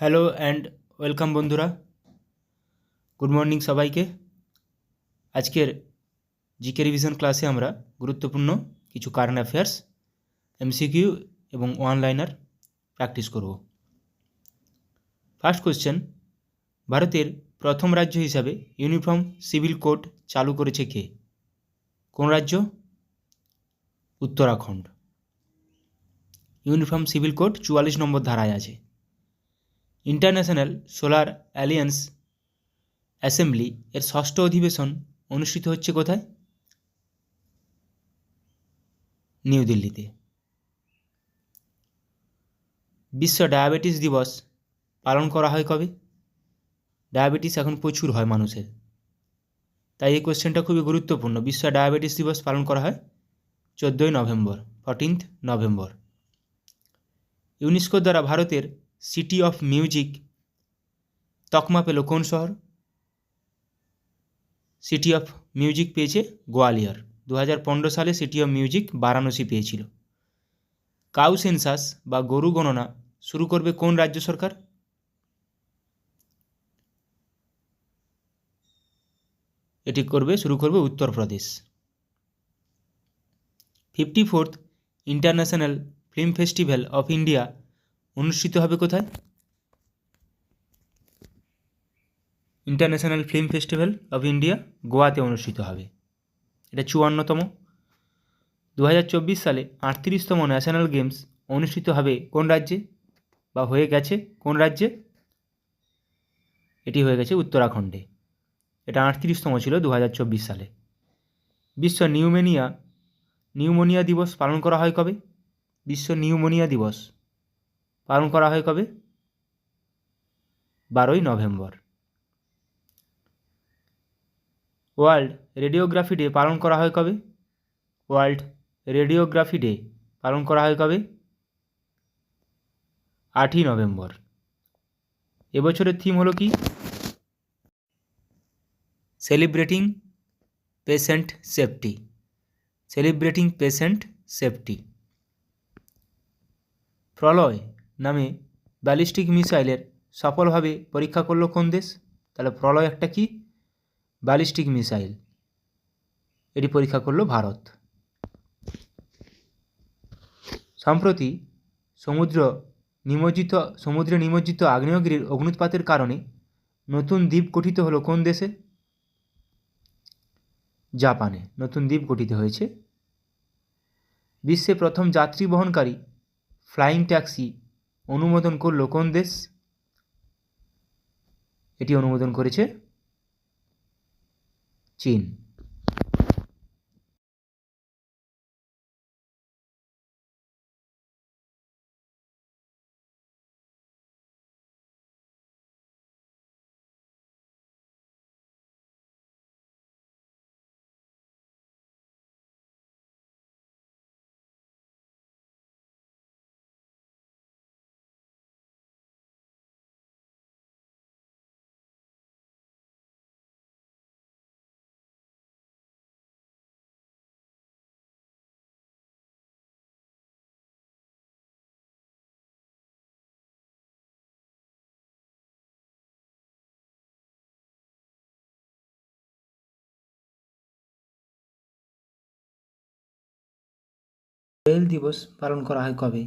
Hello and welcome বন্ধুরা, good morning সবাইকে। আজকের জিকে রিভিশন ক্লাসে আমরা গুরুত্বপূর্ণ কিছু কারেন্ট অ্যাফেয়ার্স, এমসিকিউ এবং ওয়ান লাইনার প্র্যাকটিস করব। ফার্স্ট কোশ্চেন, ভারতের প্রথম রাজ্য হিসাবে ইউনিফর্ম সিভিল কোড চালু করেছে কে? কোন রাজ্য? উত্তরাখণ্ড। ইউনিফর্ম সিভিল কোড 44 নম্বর ধারায় আছে। ইন্টারন্যাশনাল সোলার অ্যালিয়েন্স অ্যাসেম্বলি এর ষষ্ঠ অধিবেশন অনুষ্ঠিত হচ্ছে কোথায়? নিউ দিল্লিতে। বিশ্ব ডায়াবেটিস দিবস পালন করা হয় কবে? ডায়াবেটিস এখন প্রচুর হয় মানুষের, তাই এই কোশ্চেনটা খুবই গুরুত্বপূর্ণ। বিশ্ব ডায়াবেটিস দিবস পালন করা হয় 14ই নভেম্বর, 14th নভেম্বর। ইউনেস্কো দ্বারা ভারতের সিটি অফ মিউজিক তকমা পেল কোন শহর? সিটি অফ মিউজিক পেয়েছে গোয়ালিয়র। 2015 সালে সিটি অফ মিউজিক বারাণসী পেয়েছিল। কাউ সেন্সাস বা গরু গণনা শুরু করবে কোন রাজ্য সরকার? এটি শুরু করবে Uttar Pradesh. 54th international film festival of India অনুষ্ঠিত হবে কোথায়? International film festival of India গোয়াতে অনুষ্ঠিত হবে। এটা 54তম। 2024 সালে 38তম ন্যাশনাল গেমস অনুষ্ঠিত হবে কোন রাজ্যে বা হয়ে গেছে কোন রাজ্যে? এটি হয়ে গেছে উত্তরাখণ্ডে। এটা 38তম ছিল 2024 সালে। বিশ্ব নিউমোনিয়া দিবস পালন করা হয় কবে? বিশ্ব নিউমোনিয়া দিবস পালন করা হয় কবে? 12ই নভেম্বর। ওয়ার্ল্ড রেডিওগ্রাফি ডে পালন করা হয় কবে? ওয়ার্ল্ড রেডিওগ্রাফি ডে পালন করা হয় কবে? 8ই নভেম্বর। এবছরের থিম হলো কি? Celebrating patient safety. Celebrating patient safety. Pralay নামে ব্যালিস্টিক মিসাইলের সফলভাবে পরীক্ষা করলো কোন দেশ? তাহলে প্রলয় একটা কি? Ballistic missile. এটি পরীক্ষা করলো ভারত। সম্প্রতি সমুদ্রে নিমজ্জিত আগ্নেয়গিরির অগ্নুৎপাতের কারণে নতুন দ্বীপ গঠিত হলো কোন দেশে? জাপানে নতুন দ্বীপ গঠিত হয়েছে। বিশ্বে প্রথম যাত্রী বহনকারী ফ্লাইং ট্যাক্সি অনুমোদন করলো কোন দেশ? এটি অনুমোদন করেছে চীন। ব্রেইল দিবস পালন করা হয় কবে?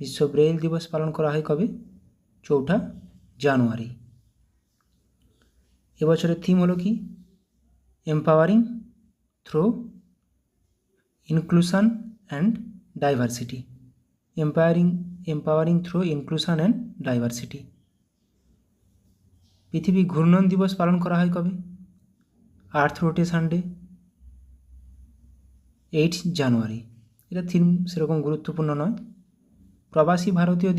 বিশ্ব ব্রেইল দিবস পালন করা হয় কবে? 4 জানুয়ারি। এবছরের থিম হলো কি? Empowering through inclusion and diversity. Empowering through inclusion and diversity. পৃথিবী ঘূর্ণন দিবস পালন করা হয় কবে? আর্থ রোটেশন ডে 8 জানুয়ারি। এটা থিম সেরকম গুরুত্বপূর্ণ নয়। প্রবাসী ভারতীয়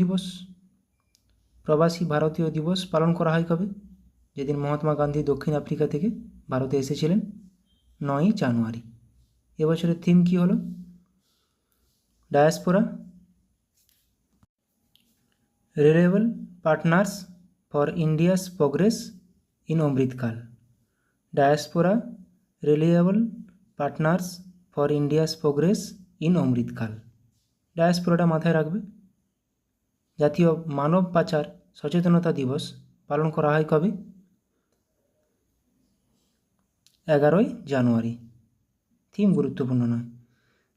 দিবস পালন করা হয় কবে? যেদিন মহাত্মা গান্ধী দক্ষিণ আফ্রিকা থেকে ভারতে এসেছিলেন, 9 জানুয়ারি। এবছরের থিম কি হলো? Diaspora reliable partners for India's progress in Amritkaal. Diaspora reliable partners for India's progress in Amritkaal. ডায়াসপোরাটা মাথায় রাখবে, জাতীয় মানব পাচার সচেতনতা দিবস পালন করা হয় কবে? 11ই জানুয়ারি। থিম গুরুত্বপূর্ণ নয়।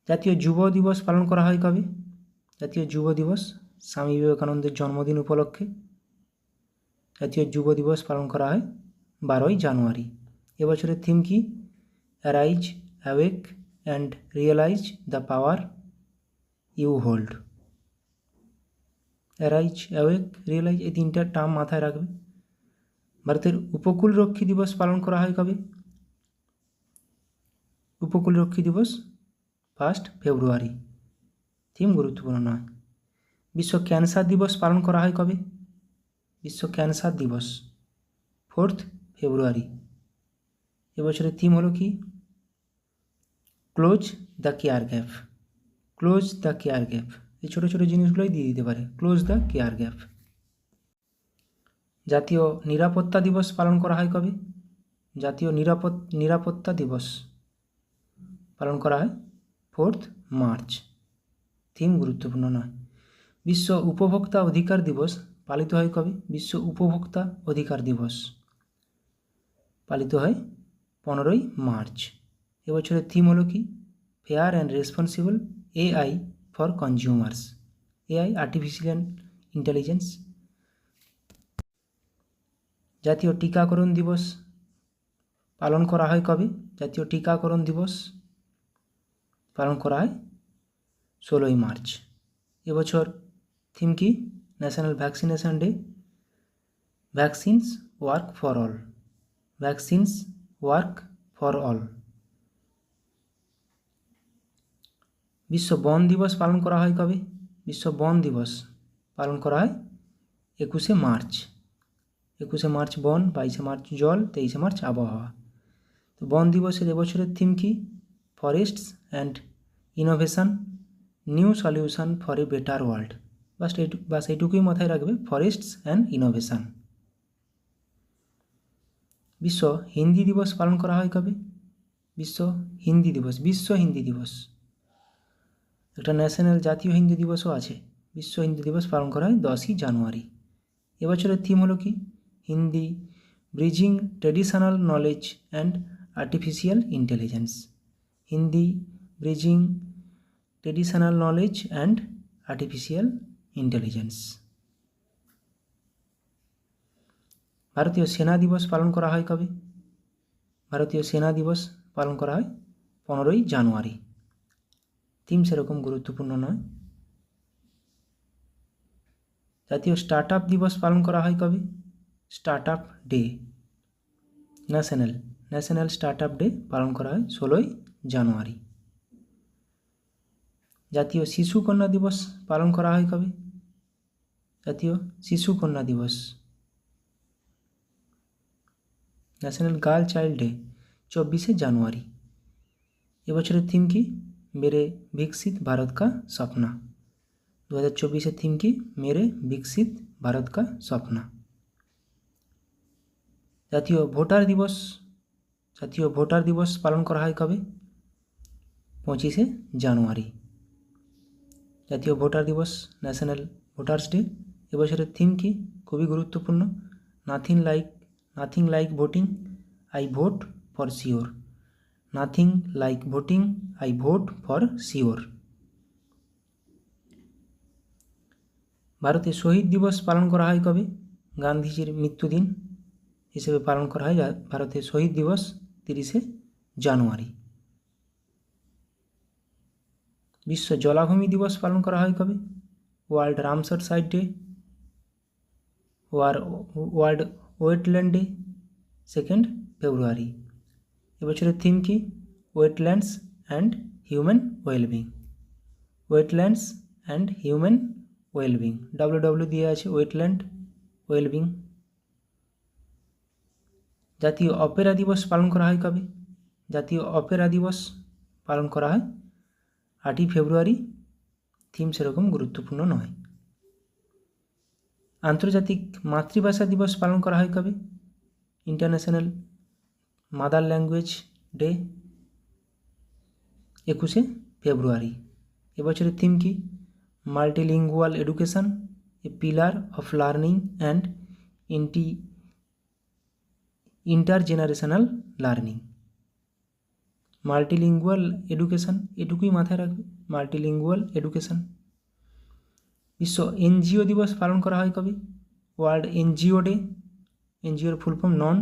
জাতীয় যুব দিবস পালন করা হয় কবে? জাতীয় যুব দিবস স্বামী বিবেকানন্দের জন্মদিন উপলক্ষে জাতীয় যুব দিবস পালন করা হয় 12ই জানুয়ারি। এবছরের থিম কি? Arise, awake and realise the power you hold. Arise, awake, realise এই তিনটা টার্ম মাথায় রাখবে। ভারতের উপকূলরক্ষী দিবস পালন করা হয় কবে? উপকূলরক্ষী দিবস 1 ফেব্রুয়ারি। থিম গুরুত্বপূর্ণ নয়। বিশ্ব ক্যান্সার দিবস পালন করা হয় কবে? বিশ্ব ক্যান্সার দিবস 4 ফেব্রুয়ারি। এবছরের থিম হলো কি? Close the care gap. Close the care gap, এই ছোটো ছোটো জিনিসগুলোই দিয়ে দিতে পারে। Close the care gap. জাতীয় নিরাপত্তা দিবস পালন করা হয় কবে? জাতীয় নিরাপত্তা দিবস পালন করা হয় 4 মার্চ। থিম গুরুত্বপূর্ণ নয়। বিশ্ব উপভোক্তা অধিকার দিবস পালিত হয় কবে? বিশ্ব উপভোক্তা অধিকার দিবস পালিত হয় 15ই মার্চ। এবছরের থিম হলো কি? Fair and responsible AI for consumers. AI, artificial intelligence. জাতীয় টিকাকরণ দিবস পালন করা হয় কবে? জাতীয় টিকাকরণ দিবস পালন করা হয় 16ই মার্চ। এবছর থিম কি? National vaccination day. Vaccines work for all. Vaccines work for all. বিশ্ব বন দিবস পালন করা হয় কবে? বিশ্ব বন দিবস পালন করা হয় 21শে মার্চ। 21শে মার্চ বন, 22শে মার্চ জল, 23শে মার্চ আবহাওয়া। তো বন দিবসের এবছরের থিম কি? Forests and innovation, new solution for a better world. বাস এইটুকুই মাথায় রাখবে, ফরেস্টস অ্যান্ড ইনোভেশন। বিশ্ব হিন্দি দিবস পালন করা হয় কবে? বিশ্ব হিন্দি দিবস, বিশ্ব হিন্দি দিবস। একটা ন্যাশনাল জাতীয় হিন্দি দিবসও আছে। বিশ্ব হিন্দি দিবস পালন করা হয় 10ই জানুয়ারি। এবছরের থিম হলো কি? Hindi bridging traditional knowledge and artificial intelligence. Hindi bridging traditional knowledge and artificial intelligence. ভারতীয় সেনা দিবস পালন করা হয় কবে? ভারতীয় সেনা দিবস পালন করা হয় 15ই জানুয়ারি। থিম সেরকম গুরুত্বপূর্ণ নয়। জাতীয় স্টার্ট আপ দিবস পালন করা হয় কবে? Start up day, national start up day পালন করা হয় 16ই জানুয়ারি। জাতীয় শিশু কন্যা দিবস পালন করা হয় কবে? জাতীয় শিশু কন্যা দিবস, ন্যাশনাল গার্ল চাইল্ড ডে 24শে জানুয়ারি। এবছরের থিম কি? মেরে বিকশিত ভারত কা স্বপ্না। 2024-এর থিম কি? মেরে বিকশিত ভারত কা স্বপ্না। জাতীয় ভোটার দিবস পালন করা হয় কবে? 25শে জানুয়ারি। জাতীয় ভোটার দিবস, ন্যাশনাল ভোটার্স ডে। এবছরের থিম কি? খুবই গুরুত্বপূর্ণ, nothing like voting, I vote for sure. Nothing like voting, I vote for sure. ভারতে শহীদ দিবস পালন করা হয় কবে? গান্ধীজির মৃত্যুদিন হিসেবে পালন করা হয় ভারতের শহীদ দিবস 30শে জানুয়ারি। বিশ্ব জলাভূমি দিবস পালন করা হয় কবে? World Ramsar site day, world wetland day 2 ফেব্রুয়ারি। এবছরের থিম কি? Wetlands and human wellbeing. Wetlands and human wellbeing, WW দিয়ে আছে, ওয়েটল্যান্ড ওয়েলবিং। জাতীয় অপেরা দিবস পালন করা হয় কবে? জাতীয় অপেরা দিবস পালন করা হয় 8ই ফেব্রুয়ারি। থিম সেরকম গুরুত্বপূর্ণ নয়। আন্তর্জাতিক মাতৃভাষা দিবস পালন করা হয় কবে? ইন্টারন্যাশনাল মাদার ল্যাঙ্গুয়েজ ডে 21শে ফেব্রুয়ারি। এবছরের থিম কি? Multilingual education a pillar of learning and intergenerational learning. Multilingual education, এটুকুই মাথায় রাখবে, মাল্টিলিঙ্গুয়াল এডুকেশন। বিশ্ব এনজিও দিবস পালন করা হয় কবে? World NGO day. এনজিওর full form non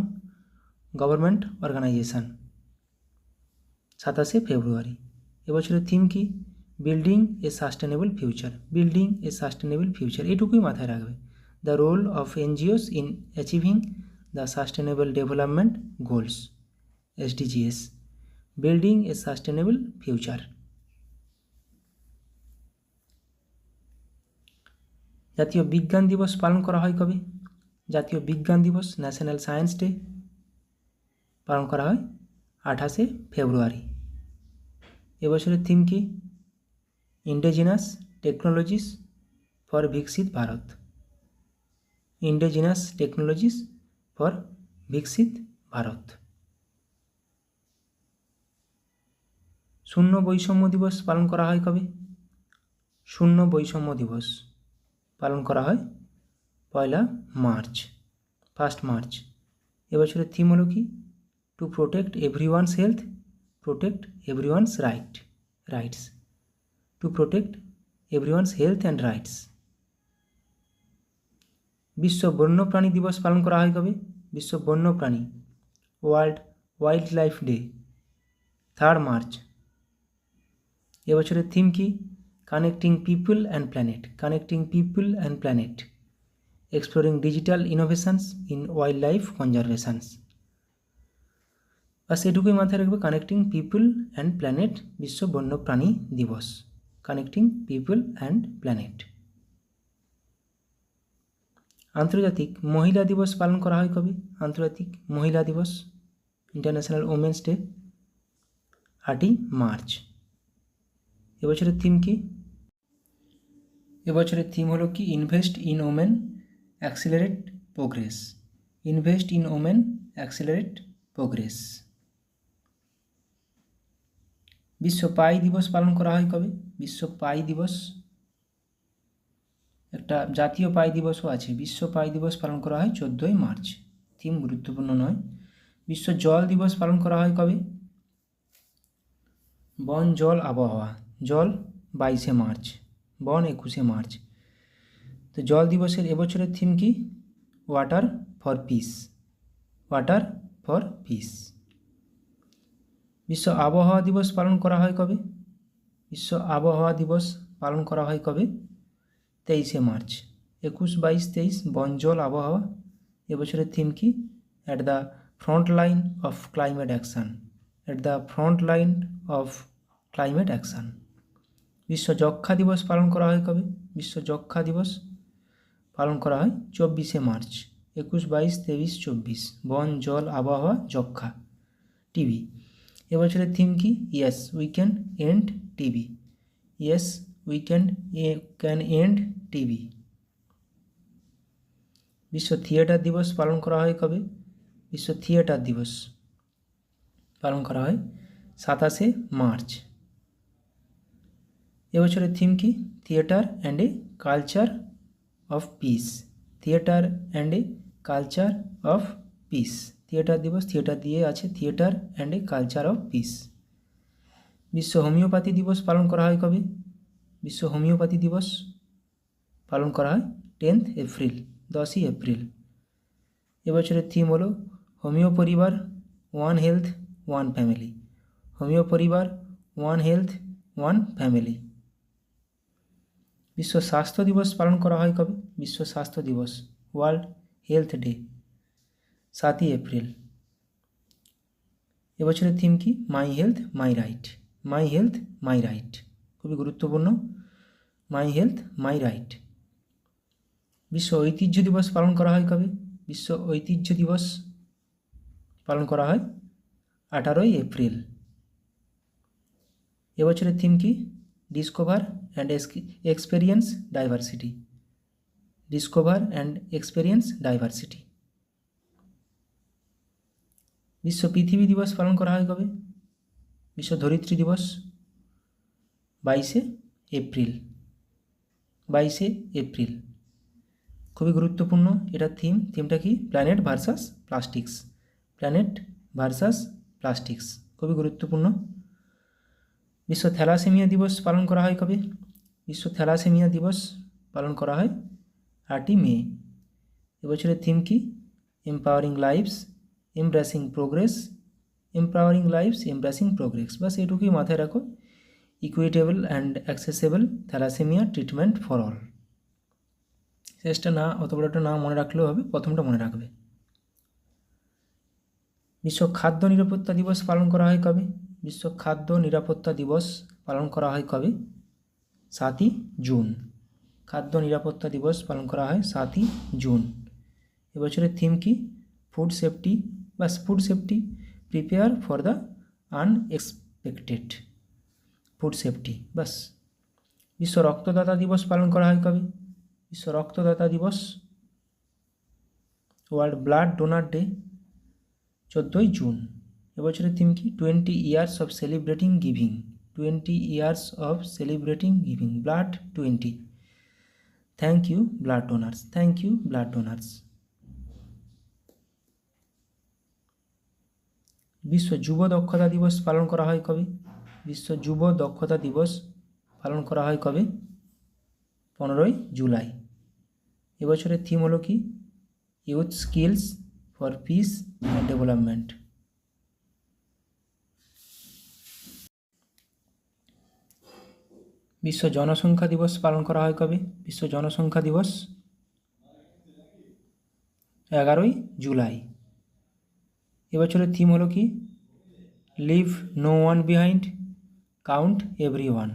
government organization, 27শে ফেব্রুয়ারি। এবছরের থিম কি? Building a sustainable future. Building a sustainable future, এটুকুই মাথায় রাখবে। The role of NGOs in achieving the sustainable development goals, SDGs। Building a sustainable future. জাতীয় বিজ্ঞান দিবস পালন করা হয় কবে? জাতীয় বিজ্ঞান দিবস, ন্যাশনাল সায়েন্স ডে, পালন করা হয় 28শে ফেব্রুয়ারি। এবছরের থিম কি? ইন্ডিজিনাস টেকনোলজিস ফর বিকশিত ভারত। ইন্ডিজিনাস টেকনোলজিস ফর বিকশিত ভারত। শূন্য বৈষম্য দিবস পালন করা হয় কবে? শূন্য বৈষম্য দিবস পালন করা হয় 1 মার্চ, 1 মার্চ। এবছরের থিম হলো কি? To protect everyone's health, protect everyone's rights. To protect everyone's health and rights. বিশ্ব বন্যপ্রাণী দিবস পালন করা হয় কবে? বিশ্ব বন্যপ্রাণী, ওয়ার্ল্ড ওয়াইল্ড লাইফ ডে, 3 মার্চ। এবছরের থিম কি? Connecting people and planet, connecting people and planet, exploring digital innovations in wild life conservations. বাস এটুকুই মাথায় রাখবে, কানেক্টিং পিপল অ্যান্ড প্ল্যানেট, বিশ্ব বন্যপ্রাণী দিবস, কানেক্টিং পিপল অ্যান্ড প্ল্যানেট। আন্তর্জাতিক মহিলা দিবস পালন করা হয় কবে? আন্তর্জাতিক মহিলা দিবস, ইন্টারন্যাশনাল ওমেন্স ডে, 8 মার্চ। এবছরের থিম কি? এবছরের থিম হলো কি? Invest in women accelerate progress. Invest in women accelerate progress. বিশ্ব পাই দিবস পালন করা হয় কবে? বিশ্ব পাই দিবস, একটা জাতীয় পাই দিবসও আছে। বিশ্ব পাই দিবস পালন করা হয় 14 মার্চ। থিম গুরুত্বপূর্ণ নয়। বিশ্ব জল দিবস পালন করা হয় কবে? বন জল আবহাওয়া, জল 22শে মার্চ, বন 21শে মার্চ। তো জল দিবসের এবছরের থিম কি? Water for piece, water for piece. বিশ্ব আবহাওয়া দিবস পালন করা হয় কবে? বিশ্ব আবহাওয়া দিবস পালন করা হয় কবে? 23শে মার্চ। 21, 22, 23 বন জল আবহাওয়া। এবছরের থিম কি? At the front line of climate action, at the front line of climate action. বিশ্ব যক্ষ্মা দিবস পালন করা হয় কবে? বিশ্ব যক্ষ্মা দিবস পালন করা হয় 24শে মার্চ। 21, 22, 23, 24 বন জল আবহাওয়া যক্ষ্মা, টিবি। এবছরের থিম কি? Yes we can end TB, yes we can end TB. বিশ্ব থিয়েটার দিবস পালন করা হয় কবে? বিশ্ব থিয়েটার দিবস পালন করা হয় 27শে মার্চ। এবছরের থিম কি? Theatre and a culture of piece, theatre and a culture of piece. Theatre দিবস, থিয়েটার দিয়ে আছে, theatre and a culture of piece. বিশ্ব হোমিওপ্যাথি দিবস পালন করা হয় কবে? বিশ্ব হোমিওপ্যাথি দিবস পালন করা হয় 10 এপ্রিল, 10ই এপ্রিল। এবছরের থিম হলো হোমিও পরিবার, one health one family, homeo পরিবার, ওয়ান হেলথ ওয়ান ফ্যামিলি। বিশ্ব স্বাস্থ্য দিবস পালন করা হয় কবে? বিশ্ব স্বাস্থ্য দিবস, ওয়ার্ল্ড হেলথ ডে, 7ই এপ্রিল। এবছরের থিম কি? My health my right, my health my right, খুবই গুরুত্বপূর্ণ, মাই হেলথ মাই রাইট। বিশ্ব ঐতিহ্য দিবস পালন করা হয় কবে? বিশ্ব ঐতিহ্য দিবস পালন করা হয় 18ই এপ্রিল। এবছরের থিম কি? Discover and experience diversity, discover and experience diversity. বিশ্ব পৃথিবী দিবস পালন করা হয় কবে? বিশ্ব ধরিত্রী দিবস 22শে এপ্রিল, 22শে এপ্রিল। খুবই গুরুত্বপূর্ণ এটা থিমটা কি planet versus plastics, planet versus plastics, খুবই গুরুত্বপূর্ণ। বিশ্ব থ্যালাসেমিয়া দিবস পালন করা হয় কবে? বিশ্ব থ্যালাসেমিয়া দিবস পালন করা হয় 8ই মে। এবছরের থিম কি? Empowering lives embracing progress, empowering lives embracing progress, বাস এটুকুই মাথায় রাখো। Equitable and accessible thalassemia treatment for all. শেষটা না অত বড়টা না মনে রাখলেও হবে, প্রথমটা মনে রাখবে। বিশ্ব খাদ্য নিরাপত্তা দিবস পালন করা হয় কবে? বিশ্ব খাদ্য নিরাপত্তা দিবস পালন করা হয় কবে? 7ই জুন। খাদ্য নিরাপত্তা দিবস পালন করা হয় 7ই জুন। এবছরের থিম কি? ফুড সেফটি, বাস food safety, prepare for the unexpected, food safety, বাস। বিশ্ব রক্তদাতা দিবস পালন করা হয় কবে? বিশ্ব রক্তদাতা দিবস, ওয়ার্ল্ড ব্লাড ডোনার ডে, 14ই জুন। এবছরের থিম কি? 20 years of celebrating giving, 20 years of celebrating giving, blood 20। Thank you blood donors, thank you blood donors. বিশ্ব যুব দক্ষতা দিবস পালন করা হয় কবে? বিশ্ব যুব দক্ষতা দিবস পালন করা হয় কবে? 15ই জুলাই। এবছরের থিম হলো কি? Youth skills for piece and development. বিশ্ব জনসংখ্যা দিবস পালন করা হয় কবে? বিশ্ব জনসংখ্যা দিবস 11ই জুলাই। এবছরের থিম হলো কি? Leave no one behind, count every one,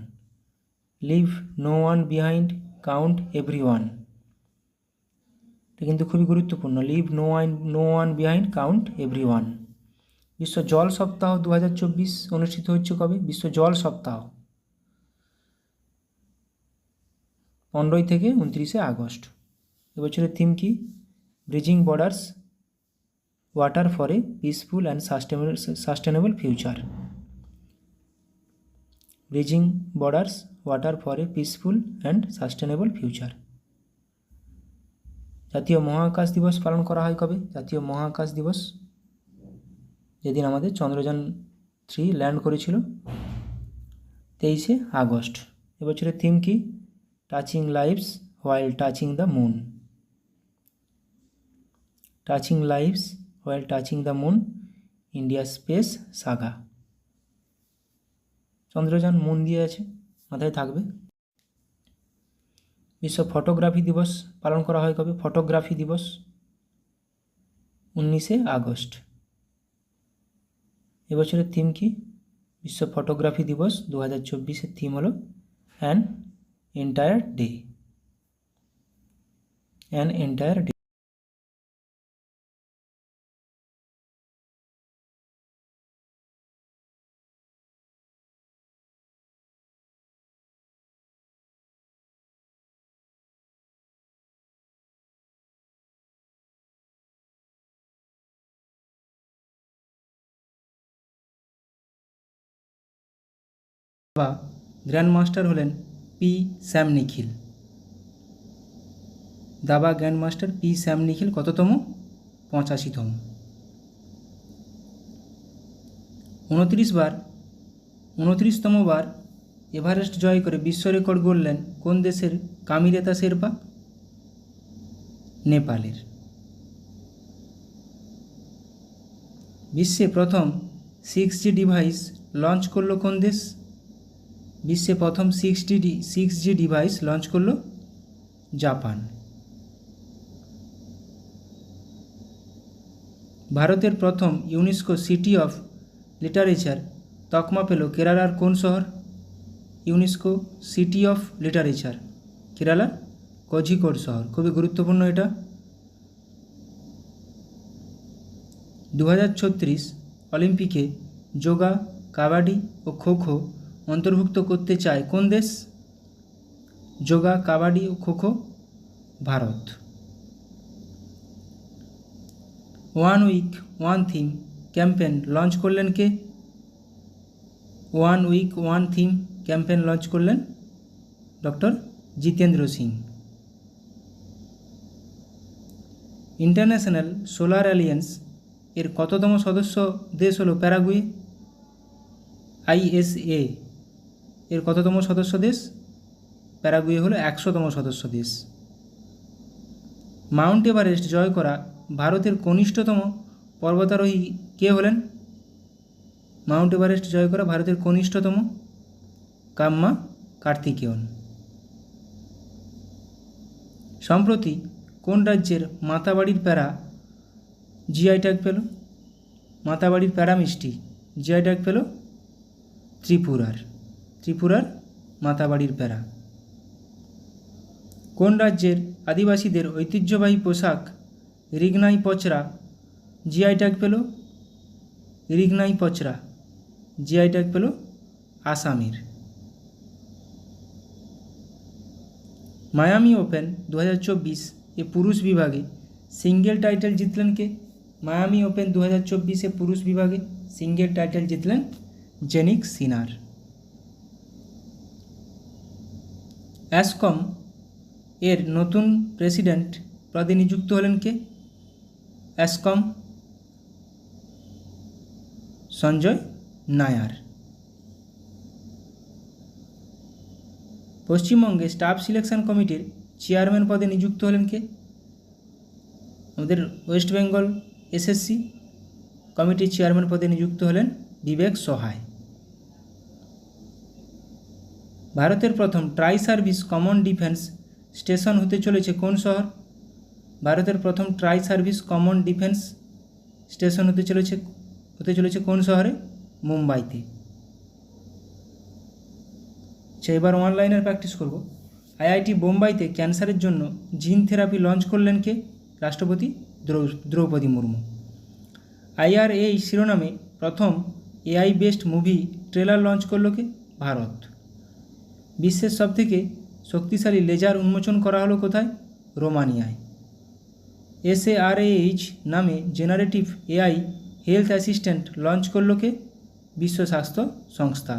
leave no one behind, count every one. এটা কিন্তু খুবই গুরুত্বপূর্ণ, leave no one behind, count every one. বিশ্ব জল সপ্তাহ 2024 অনুষ্ঠিত হচ্ছে কবে? বিশ্ব জল সপ্তাহ 15 থেকে 29 আগস্ট। এবছরের থিম কি? Bridging borders, water for a peaceful and sustainable future, bridging borders, water for a peaceful and sustainable future. জাতীয় মহাকাশ দিবস পালন করা হয় কবে? জাতীয় মহাকাশ দিবস যেদিন আমাদের চন্দ্রযান 3 ল্যান্ড করেছিল, 23 আগস্ট। এবছরের থিম কি? Touching lives while touching the moon, touching lives while touching the moon, India space Saga. Chandrayaan moon দিয়ে আছে, মাথায় থাকবে। বিশ্ব ফটোগ্রাফি দিবস পালন করা হয় কবে? ফটোগ্রাফি দিবস 19 আগস্ট। এবছরের থিম কি? বিশ্ব ফটোগ্রাফি দিবস 2024 থিম হলো an entire day, an entire day. বা গ্র্যান্ড মাস্টার হলেন পি স্যাম নিখিল। দাবা গ্র্যান্ড মাস্টার পি স্যাম নিখিল কততম? 85তম। 29তম বার এভারেস্ট জয় করে বিশ্ব রেকর্ড গড়লেন কোন দেশের কামিরেতা শেরপা? নেপালের। বিশ্বে প্রথম 6G ডিভাইস লঞ্চ করলো কোন দেশ? বিশ্বে প্রথম 6G ডিভাইস লঞ্চ করলো জাপান। ভারতের প্রথম ইউনেস্কো সিটি অফ লিটারেচার তকমা পেল কেরালার কোন শহর? ইউনেস্কো সিটি অফ লিটারেচার, কেরালার কোঝিকোড শহর, খুবই গুরুত্বপূর্ণ এটা। 2036 অলিম্পিকে যোগা, কাবাডি ও খোখো অন্তর্ভুক্ত করতে চায় কোন দেশ? যোগা, কাবাডি ও kho kho Bharat. One week one theme campaign launch করলেন কে? One week one theme campaign launch করলেন doctor Jitendra Singh. International solar alliance এর কততম সদস্য দেশ হলো প্যারাগুয়ে? ISA এর কততম সদস্য দেশ? প্যারাগুয়ে হলো 100তম সদস্য দেশ। মাউন্ট এভারেস্ট জয় করা ভারতের কনিষ্ঠতম পর্বতারোহী কে হলেন? মাউন্ট এভারেস্ট জয় করা ভারতের কনিষ্ঠতম কাম্মা কার্তিকেয়ন। সম্প্রতি কোন রাজ্যের মাতাবাড়ির প্যারা জিআই ট্যাগ পেল? মাতাবাড়ির প্যারা মিষ্টি জিআই ট্যাগ পেল ত্রিপুরার মাতাবাড়ির প্যারা। কোন রাজ্যের আদিবাসীদের ঐতিহ্যবাহী পোশাক রিগনাই পচরা জিআই ট্যাগ পেল? রিগনাই পচরা জিআই ট্যাগ পেল আসামের। মায়ামি ওপেন 2024 এ পুরুষ বিভাগে সিঙ্গেল টাইটেল জিতলেন কে? মায়ামি ওপেন 2024 এ পুরুষ বিভাগে সিঙ্গেল টাইটেল জিতলেন জেনিক সিনার। অ্যাসকম এর নতুন প্রেসিডেন্ট পদে নিযুক্ত হলেন কে? অ্যাসকম সঞ্জয় নায়ার। পশ্চিমবঙ্গে স্টাফ সিলেকশন কমিটির চেয়ারম্যান পদে নিযুক্ত হলেন কে? আমাদের ওয়েস্ট বেঙ্গল SSC কমিটির চেয়ারম্যান পদে নিযুক্ত হলেন বিবেক সহায়। ভারতের প্রথম try service common defence station হতে চলেছে কোন শহর? ভারতের প্রথম try service common defence station হতে চলেছে কোন শহরে? মুম্বাইতে। এবার অনলাইনের প্র্যাকটিস করব। IIT বোম্বাইতে ক্যান্সারের জন্য জিন থেরাপি লঞ্চ করলেন কে? রাষ্ট্রপতি দ্রৌপদী মুর্মু। IRA শিরোনামে প্রথম AI based movie trailer launch করলো কে? ভারত। বিশ্বের সবথেকে শক্তিশালী লেজার উন্মোচন করা হলো কোথায়? রোমানিয়ায়। SARAH নামে generative AI health assistant launch করলো কে? বিশ্ব স্বাস্থ্য সংস্থা,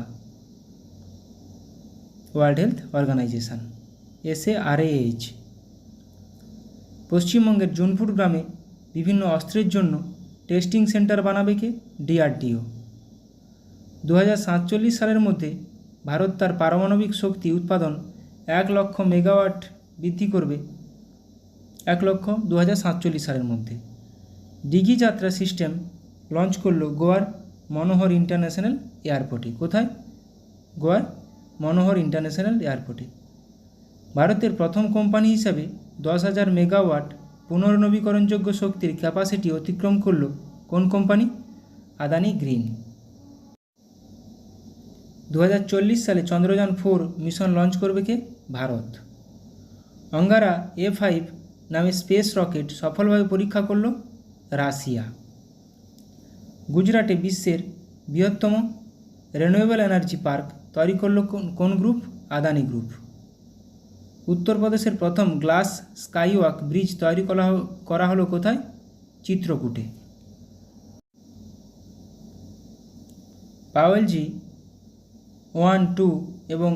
ওয়ার্ল্ড হেলথ অর্গানাইজেশন। SARAH। পশ্চিমবঙ্গের জুনপুর গ্রামে বিভিন্ন অস্ত্রের জন্য টেস্টিং সেন্টার বানাবে কে? DRDO। 2047 সালের মধ্যে ভারত তার পারমাণবিক শক্তি উৎপাদন 1 লক্ষ মেগাওয়াট বৃদ্ধি করবে। 2047 সালের মধ্যে। ডিগি যাত্রা সিস্টেম লঞ্চ করলো গোয়ার মনোহর ইন্টারন্যাশনাল এয়ারপোর্টে। কোথায়? গোয়ার মনোহর ইন্টারন্যাশনাল এয়ারপোর্টে। ভারতের প্রথম কোম্পানি হিসাবে 10,000 মেগাওয়াট পুনর্নবীকরণযোগ্য শক্তির ক্যাপাসিটি অতিক্রম করল কোন কোম্পানি? আদানি গ্রিন। 2040 সালে চন্দ্রযান 4 মিশন লঞ্চ করবে কে? ভারত। অঙ্গারা A5 নামে স্পেস রকেট সফলভাবে পরীক্ষা করল রাশিয়া। গুজরাটে বিশ্বের বৃহত্তম রিনিউয়েবল এনার্জি পার্ক তৈরি করল কোন গ্রুপ? আদানি গ্রুপ। উত্তরপ্রদেশের প্রথম গ্লাস স্কাইওয়াক ব্রিজ তৈরি করা হলো কোথায়? চিত্রকূটে। পাওয়েলজি 1, 2 এবং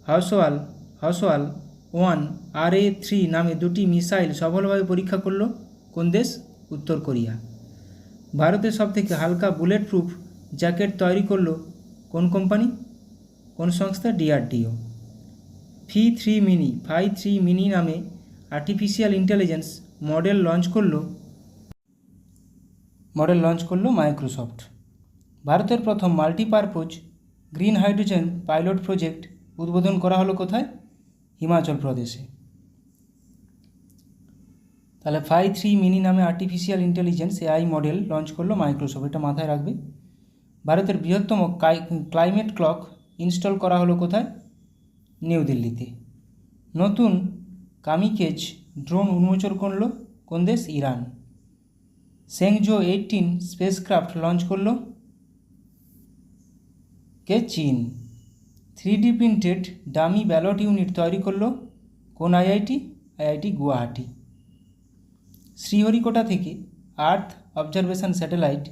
হাউসওয়াল 1 RA3 নামে দুটি মিসাইল সফলভাবে পরীক্ষা করল কোন দেশ? উত্তর কোরিয়া। ভারতের সবথেকে হালকা বুলেট প্রুফ জ্যাকেট তৈরি করল কোন কোম্পানি? কোন সংস্থা? DRDO। Phi 3 মিনি নামে আর্টিফিশিয়াল ইন্টেলিজেন্স মডেল লঞ্চ করলো মাইক্রোসফট। ভারতের প্রথম multipurpose green hydrogen pilot project উদ্বোধন করা হলো কোথায়? হিমাচল প্রদেশে। তাহলে Phi 3 মিনি নামে artificial intelligence AI model launch করলো মাইক্রোসফট, এটা মাথায় রাখবে। ভারতের বৃহত্তম ক্লাইমেট ক্লক ইনস্টল করা হলো কোথায়? নিউ দিল্লিতে। নতুন কামিকেজ ড্রোন উন্মোচন করলো কোন দেশ? ইরান। সেংজো 18 স্পেসক্রাফট লঞ্চ করলো কে? চীন। 3D printed dummy ballot unit তৈরি করলো কোন IIT? IIT গুয়াহাটি। শ্রীহরিকোটা থেকে আর্থ অবজারভেশন স্যাটেলাইট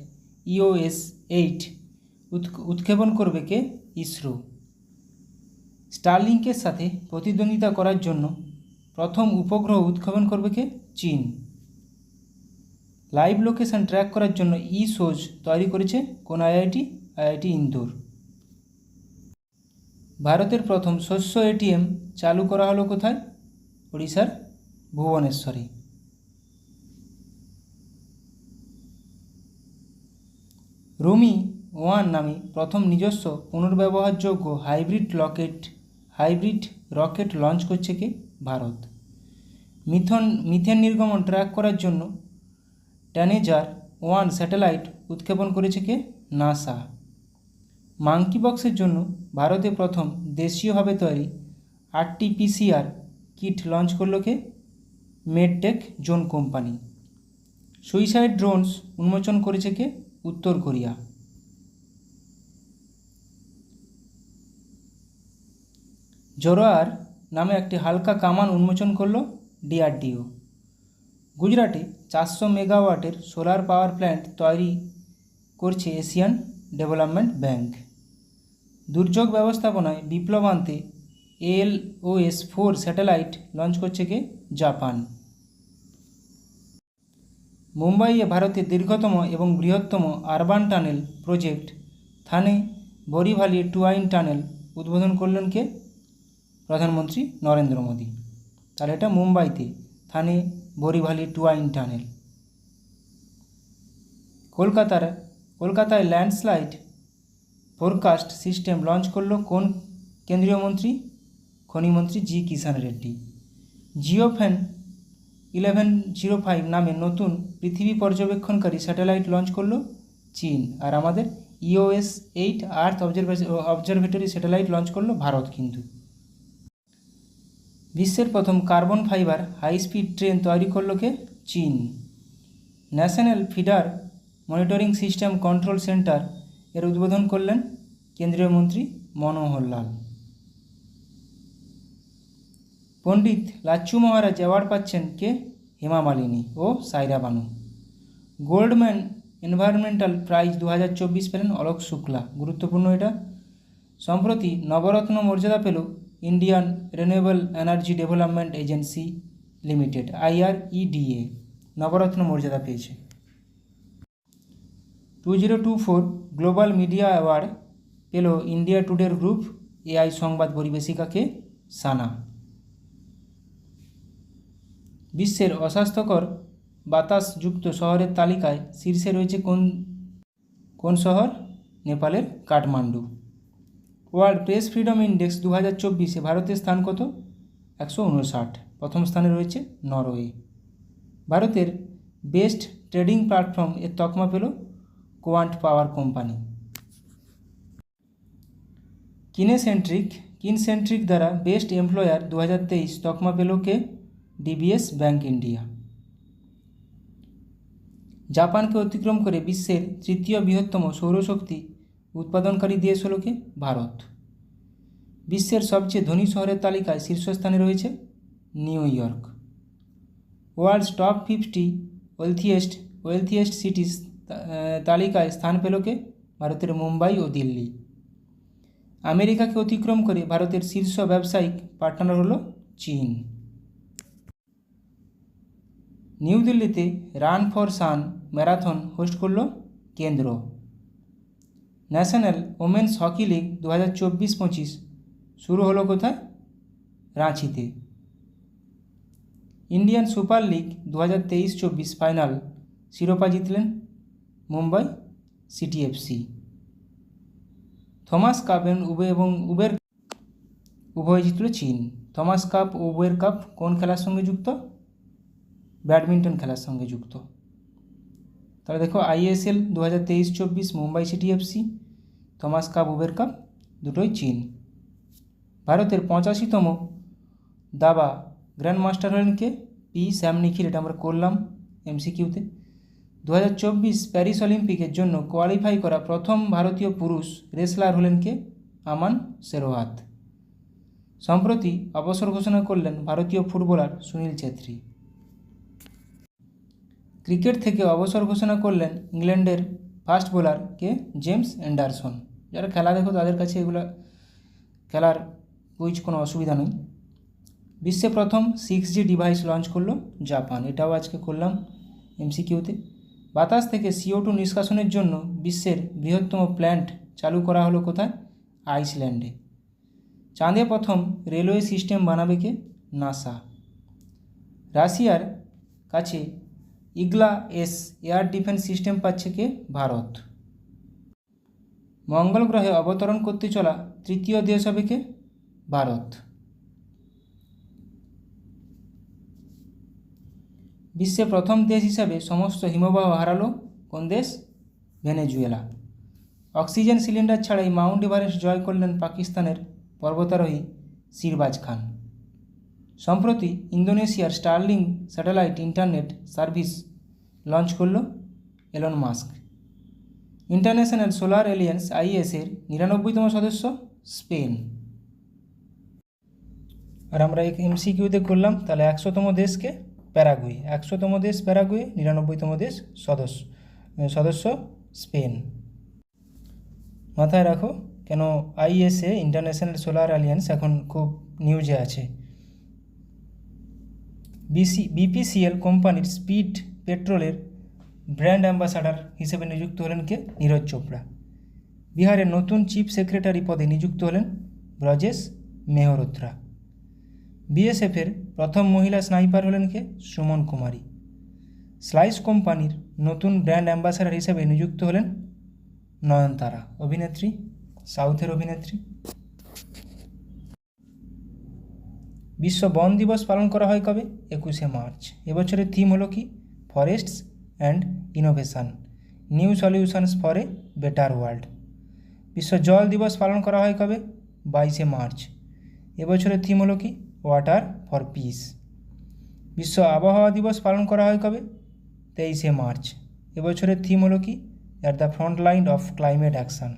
EOS 8 উৎক্ষেপণ করবে কে? ইসরো। স্টারলিংকের সাথে প্রতিদ্বন্দ্বিতা করার জন্য প্রথম উপগ্রহ উৎক্ষেপণ করবে কে? চীন। লাইভ লোকেশন ট্র্যাক করার জন্য সোজ তৈরি করেছে কোন আইআইটি? আইআইটি ইন্দোর। ভারতের প্রথম শস্য এটিএম চালু করা হলো কোথায়? ওড়িশার ভুবনেশ্বরে। রুমি 1 নামে প্রথম নিজস্ব পুনর্ব্যবহারযোগ্য হাইব্রিড রকেট লঞ্চ করছে কে? ভারত। মিথেন নির্গমন ট্র্যাক করার জন্য ট্যানেজার 1 স্যাটেলাইট উৎক্ষেপণ করেছে কে? নাসা। মাঙ্কি বক্সের জন্য ভারতে প্রথম দেশীয়ভাবে তৈরি RT-PCR কিট লঞ্চ করল কে? Medtech zone company. Suicide drones উন্মোচন করেছে কে? উত্তর কোরিয়া। জোরোয়ার নামে একটি হালকা কামান উন্মোচন করল DRDO। গুজরাটে 400 মেগাওয়াটের সোলার পাওয়ার প্ল্যান্ট তৈরি করছে এশিয়ান ডেভেলপমেন্ট ব্যাংক। দুর্যোগ ব্যবস্থাপনায় বিপ্লব আনতে ALOS-4 স্যাটেলাইট লঞ্চ করছে কে? জাপান। মুম্বাইয়ে ভারতের দীর্ঘতম এবং বৃহত্তম আরবান টানেল প্রজেক্ট থানে বোরিভালি টুয়াইন টানেল উদ্বোধন করলেন কে? প্রধানমন্ত্রী নরেন্দ্র মোদী। তাহলে এটা মুম্বাইতে থানে বোরিভালি টুয়াইন টানেল। কলকাতায় ল্যান্ডস্লাইড ফোরকাস্ট সিস্টেম লঞ্চ করলো কোন কেন্দ্রীয় মন্ত্রী? খনিমন্ত্রী জি কিষাণ রেড্ডি। জিওফেন 1105 নামে নতুন পৃথিবী পর্যবেক্ষণকারী স্যাটেলাইট লঞ্চ করলো চীন। আর আমাদের EOS 8 earth observatory satellite launch করলো ভারত। কিন্তু বিশ্বের প্রথম carbon fibre high speed train তৈরি করলো কে? চীন। National feeder monitoring system control centre এর উদ্বোধন করলেন কেন্দ্রীয় মন্ত্রী মনোহর লাল। পণ্ডিত লাচ্ছু মহারাজ অ্যাওয়ার্ড পাচ্ছেন কে? হেমা মালিনী ও সাইরা বানু। গোল্ডম্যান এনভায়রনমেন্টাল প্রাইজ 2024 পেলেন অলোক শুক্লা। গুরুত্বপূর্ণ এটা। সম্প্রতি নবরত্ন মর্যাদা পেল Indian renewable energy development agency limited IREDA নবরত্ন মর্যাদা পেয়েছে। 2024 গ্লোবাল মিডিয়া অ্যাওয়ার্ড পেল ইন্ডিয়া টুডের গ্রুপ AI সংবাদ পরিবেশিকাকে? সানা। বিশ্বের অস্বাস্থ্যকর বাতাসযুক্ত শহরের তালিকায় শীর্ষে রয়েছে কোন শহর? নেপালের কাঠমান্ডু। ওয়ার্ল্ড প্রেস ফ্রিডম ইন্ডেক্স 2024-এ ভারতের স্থান কত? 159। প্রথম স্থানে রয়েছে নরওয়ে। ভারতের বেস্ট ট্রেডিং প্ল্যাটফর্ম এর তকমা পেল কোয়ান্ট পাওয়ার কোম্পানি। কিনসেন্ট্রিক দ্বারা বেস্ট এমপ্লয়ার 2023 তকমা পেল কে? DBS bank India. জাপানকে অতিক্রম করে বিশ্বের তৃতীয় বৃহত্তম সৌরশক্তি উৎপাদনকারী দেশ হল কে? ভারত। বিশ্বের সবচেয়ে ধনী শহরের তালিকায় শীর্ষস্থানে রয়েছে New York. World's top 50 wealthiest cities তালিকায় স্থান পেল কে? ভারতের মুম্বাই ও দিল্লি। আমেরিকাকে অতিক্রম করে ভারতের শীর্ষ ব্যবসায়িক পার্টনার হল চীন। নিউ দিল্লিতে run for sun marathon host করল কেন্দ্র। ন্যাশনাল ওমেন্স হকি লিগ 2024-25 শুরু হলো কোথায়? রাঁচিতে। ইন্ডিয়ান সুপার লিগ 2023-24 ফাইনাল শিরোপা জিতলেন Mumbai city FC। Thomas cup এবং উবের উভয় জিতল চীন। থমাস কাপ ও উবের কাপ কোন খেলার সঙ্গে যুক্ত? ব্যাডমিন্টন খেলার সঙ্গে যুক্ত। তাহলে দেখো ISL 2023-24 Mumbai city FC, Thomas cup Uber cup দুটোই চীন। ভারতের 85তম দাবা গ্র্যান্ডমাস্টার হলেন কে? শ্যাম নিখিল। এটা আমরা করলাম MCQতে। 2024 প্যারিস অলিম্পিকের জন্য কোয়ালিফাই করা প্রথম ভারতীয় পুরুষ রেসলার হলেন কে? আমান শেরওয়াত। সম্প্রতি অবসর ঘোষণা করলেন ভারতীয় ফুটবলার সুনীল ছেত্রী। ক্রিকেট থেকে অবসর ঘোষণা করলেন ইংল্যান্ডের ফাস্ট বোলার কে? James Anderson. যারা খেলা দেখো তাদের কাছে এগুলো খেলার কুইজ কোনো অসুবিধা নেই। বিশ্বে প্রথম 6G ডিভাইস লঞ্চ করলো জাপান। এটাও আজকে করলাম MCQতে। বাতাস থেকে CO2 নিষ্কাশনের জন্য বিশ্বের বৃহত্তম প্ল্যান্ট চালু করা হলো কোথায়? আইসল্যান্ডে। চাঁদে প্রথম রেলওয়ে সিস্টেম বানাবে কে? নাসা। রাশিয়ার কাছে ইগলা-এস এয়ার ডিফেন্স সিস্টেম পাচ্ছে কে? ভারত। মঙ্গল গ্রহে অবতরণ করতে চলা তৃতীয় দেশ হবে কে? ভারত। বিশ্বে প্রথম দেশ হিসাবে সমস্ত হিমবাহ হারালো কোন দেশ? ভেনেজুয়েলা। অক্সিজেন সিলিন্ডার ছাড়াই মাউন্ট এভারেস্ট জয় করলেন পাকিস্তানের পর্বতারোহী শিরবাজ খান। সম্প্রতি ইন্দোনেশিয়ার Starlink satellite internet service launch করল Elon Musk. International solar alliance IS-এর 99তম সদস্য স্পেন। আর আমরা MCQতে করলাম, তাহলে 100তম দেশকে প্যারাগুয়ে। 100তম দেশ প্যারাগুয়ে, 99তম দেশ সদস্য স্পেন। মাথায় রাখো কেন IS-এ ইন্টারন্যাশনাল সোলার অ্যালিয়েন্স এখন খুব নিউজে আছে। BPCL কোম্পানির স্পিড পেট্রোলের ব্র্যান্ড অ্যাম্বাসাডার হিসেবে নিযুক্ত হলেন কে? নীরজ চোপড়া। বিহারের নতুন চিফ সেক্রেটারি পদে নিযুক্ত হলেন ব্রজেশ মেহরোত্রা। BSF-এর প্রথম মহিলা স্নাইপার হলেন কে? সুমন কুমারী। স্লাইস কোম্পানির নতুন ব্র্যান্ড অ্যাম্বাসাডার হিসেবে নিযুক্ত হলেন নয়নতারা, অভিনেত্রী, সাউথের অভিনেত্রী। বিশ্ব বন দিবস পালন করা হয় কবে? 21শে মার্চ। এবছরের থিম হলো কি? Forests and innovation, new solutions for a better world. বিশ্ব জল দিবস পালন করা হয় কবে? 22শে মার্চ। এবছরের থিম হলো কি? Water for piece. বিশ্ব আবহাওয়া দিবস পালন করা হয় কবে? 23শে মার্চ। এবছরের থিম হলো কি? At the front line of climate action.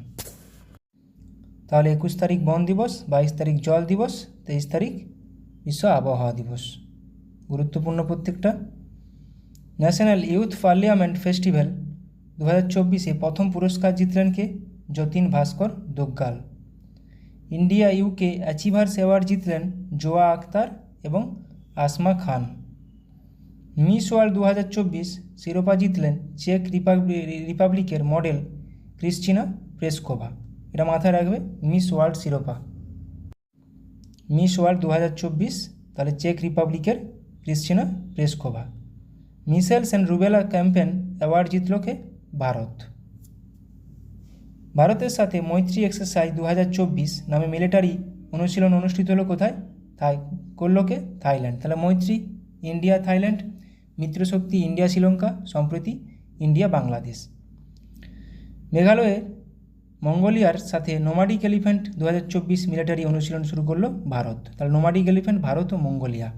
তাহলে 21 তারিখ বন দিবস, 22 তারিখ জল দিবস, 23 তারিখ বিশ্ব আবহাওয়া দিবস। গুরুত্বপূর্ণ প্রত্যেকটা। ন্যাশনাল ইউথ পার্লামেন্ট ফেস্টিভ্যাল 2024-এ প্রথম পুরস্কার জিতলেন কে? যতীন ভাস্কর দোগ্গাল। ইন্ডিয়া UK অ্যাচিভার্স অ্যাওয়ার্ড জিতলেন জোয়া আক্তার এবং আসমা খান। মিস ওয়ার্ল্ড 2024 শিরোপা জিতলেন চেক রিপাবলিকের মডেল ক্রিস্টিনা প্রেসকোভা। এটা মাথায় রাখবে, মিস ওয়ার্ল্ড শিরোপা। মিস ওয়ার্ল্ড 2024 তাহলে চেক রিপাবলিকের Krystyna Pyszkova. Measles and rubella campaign award জিতল কে? ভারত। ভারতের সাথে মৈত্রী এক্সারসাইজ 2024 নামে মিলিটারি অনুশীলন অনুষ্ঠিত হলো কোথায়? করল কে? থাইল্যান্ড। তাহলে মৈত্রী ইন্ডিয়া থাইল্যান্ড, মিত্রশক্তি ইন্ডিয়া শ্রীলঙ্কা, সম্প্রতি ইন্ডিয়া বাংলাদেশ। মেঘালয়ের মঙ্গোলিয়ার সাথে নোমাডিক এলিফ্যান্ট 2024 মিলিটারি অনুশীলন শুরু করলো ভারত। তাহলে নোমাডিক এলিফ্যান্ট ভারত ও মঙ্গোলিয়া।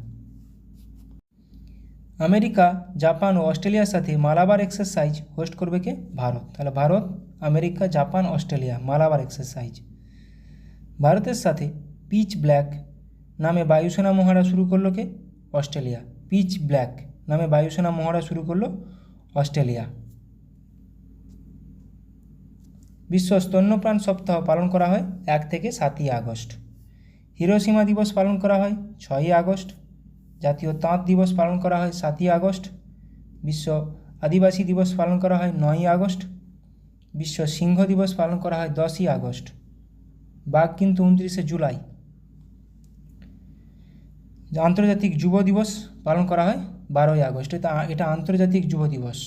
আমেরিকা, জাপান ও অস্ট্রেলিয়ার সাথে মালাবার এক্সারসাইজ হোস্ট করবে কে? ভারত। তাহলে Bharat, America, Japan, Australia Malabar exercise. ভারতের সাথে পিচ ব্ল্যাক নামে বায়ুসেনা মহড়া শুরু করলো কে? অস্ট্রেলিয়া। পিচ ব্ল্যাক নামে বায়ুসেনা মহড়া শুরু করলো অস্ট্রেলিয়া। বিশ্ব স্তন্যপান সপ্তাহ পালন করা হয় 1 থেকে 7ই আগস্ট। হিরোশিমা দিবস পালন করা হয় 6ই আগস্ট। জাতীয় তাঁত দিবস পালন করা হয় 7ই আগস্ট। বিশ্ব আদিবাসী দিবস পালন করা হয় 9ই আগস্ট। বিশ্ব সিংহ দিবস পালন করা হয় 10ই আগস্ট। বাঘ কিন্তু 29শে জুলাই। আন্তর্জাতিক যুব দিবস পালন করা হয় 12ই আগস্ট। এটা আন্তর্জাতিক যুব দিবস।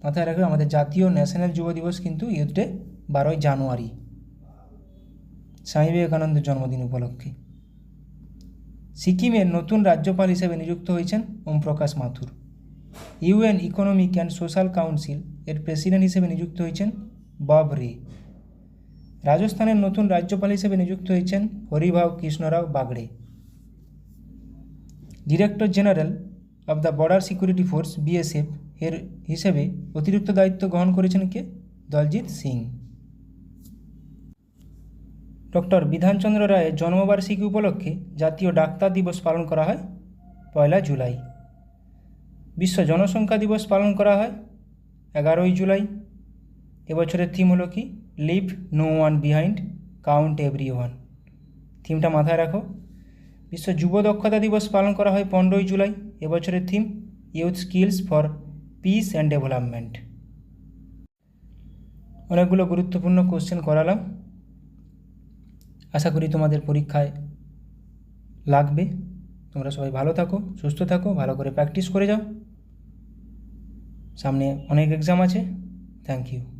মাথায় রাখবে, আমাদের জাতীয় ন্যাশনাল যুব দিবস কিন্তু ইউথ ডে 12ই জানুয়ারি, স্বামী বিবেকানন্দের জন্মদিন উপলক্ষে। সিকিমের নতুন রাজ্যপাল হিসেবে নিযুক্ত হয়েছেন ওম প্রকাশ মাথুর। UN economic and social council এর প্রেসিডেন্ট হিসেবে নিযুক্ত হয়েছেন বব রে। রাজস্থানের নতুন রাজ্যপাল হিসেবে নিযুক্ত হয়েছেন Haribhau Krishnarao Bagde. Director general of the border security force BSF এর হিসেবে অতিরিক্ত দায়িত্ব গ্রহণ করেছেন কে? দলজিৎ সিং। ডক্টর বিধানচন্দ্র রায়ের জন্মবার্ষিকী উপলক্ষে জাতীয় ডাক্তার দিবস পালন করা হয় 1 জুলাই। বিশ্ব জনসংখ্যা দিবস পালন করা হয় 11ই জুলাই। এবছরের থিম হলো কি? Leave no one behind, count everyone. থিমটা মাথায় রাখো। বিশ্ব যুব দক্ষতা দিবস পালন করা হয় 15ই জুলাই। এবছরের theme youth skills for piece and development. অনেকগুলো গুরুত্বপূর্ণ কোশ্চেন করালাম, আশা করি তোমাদের পরীক্ষায় লাগবে। তোমরা সবাই ভালো থাকো, সুস্থ থাকো, ভালো করে প্র্যাকটিস করে যাও, সামনে অনেক এক্সাম আছে। Thank you.